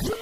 Hey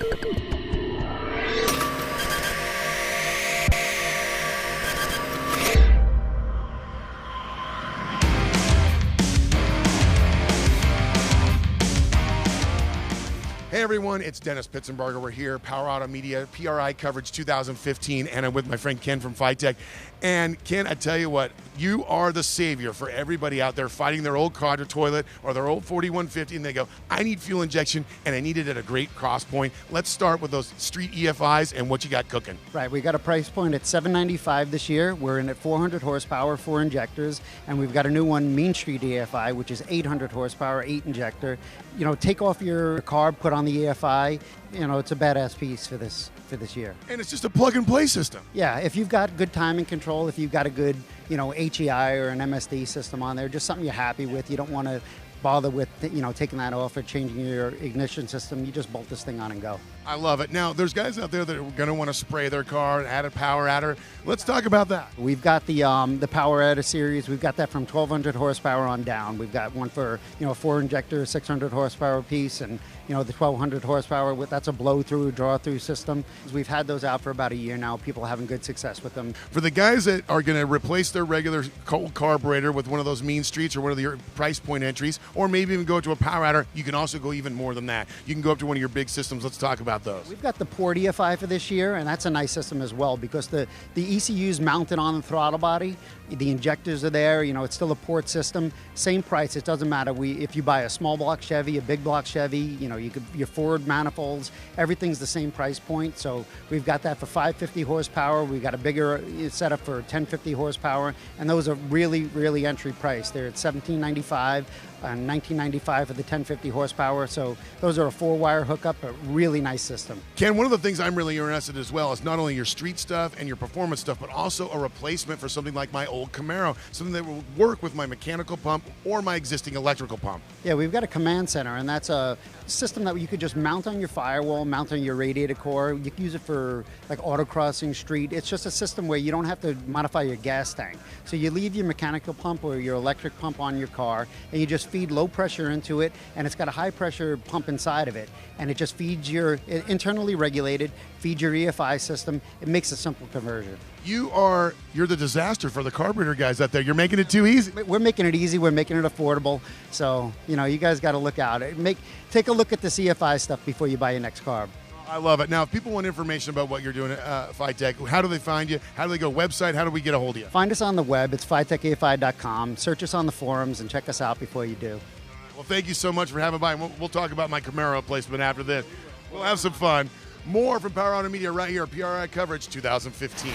everyone, it's Dennis Pitzenberger. We're here, Power Auto Media, PRI coverage 2015, and I'm with my friend Ken from FiTech. And Ken, I tell you what, you are the savior for everybody out there fighting their old Quadra toilet or their old 4150, and they go, I need fuel injection, and I need it at a great cost point. Let's start with those street EFIs and what you got cooking. Right, we got a price point at $795 this year. We're in at 400 horsepower, 4 injectors, and we've got a new one, Mean Street EFI, which is 800 horsepower, 8 injector. You know, take off your carb, put on the EFI. You know, it's a badass piece for this year. And it's just a plug-and-play system. Yeah, if you've got good timing control, if you've got a good, you know, HEI or an MSD system on there, just something you're happy with, you don't want to bother with, you know, taking that off or changing your ignition system. You just bolt this thing on and go. I love it. Now, there's guys out there that are going to want to spray their car and add a power adder. Let's talk about that. We've got the power adder series. We've got that from 1,200 horsepower on down. We've got one for, you know, 4 injector, 600 horsepower piece, and, you know, the 1,200 horsepower, that's a blow-through, draw-through system. We've had those out for about a year now. People are having good success with them. For the guys that are going to replace their regular cold carburetor with one of those Mean Streets or one of your price point entries, or maybe even go to a power adder, you can also go even more than that. You can go up to one of your big systems. Let's talk about those. We've got the Port EFI for this year, and that's a nice system as well because the ECU's mounted on the throttle body. The injectors are there. You know, it's still a port system. Same price. It doesn't matter. If you buy a small block Chevy, a big block Chevy, you know, your Ford manifolds, everything's the same price point. So we've got that for 550 horsepower. We've got a bigger setup for 1050 horsepower, and those are really, really entry price. They're at $1795 and $1995 for the 1050 horsepower. So those are a 4-wire hookup, a really nice system. Ken, one of the things I'm really interested in as well is not only your street stuff and your performance stuff, but also a replacement for something like my old Camaro, something that will work with my mechanical pump or my existing electrical pump. Yeah, we've got a command center, and that's a system that you could just mount on your firewall, mount on your radiator core. You can use it for like autocrossing street. It's just a system where you don't have to modify your gas tank. So you leave your mechanical pump or your electric pump on your car, and you just feed low pressure into it, and it's got a high pressure pump inside of it, and it just feeds internally regulated, feeds your EFI system. It makes a simple conversion. You're the disaster for the carburetor guys out there. You're making it too easy. We're making it easy. We're making it affordable. So, you know, you guys got to look out. Take a look at the EFI stuff before you buy your next carb. I love it. Now, if people want information about what you're doing at FiTech, how do they find you? How do they go website? How do we get a hold of you? Find us on the web. It's FiTechEFI.com. Search us on the forums and check us out before you do. Well, thank you so much for having by. We'll talk about my Camaro replacement after this. We'll have some fun. More from Power Auto Media right here, PRI Coverage 2015.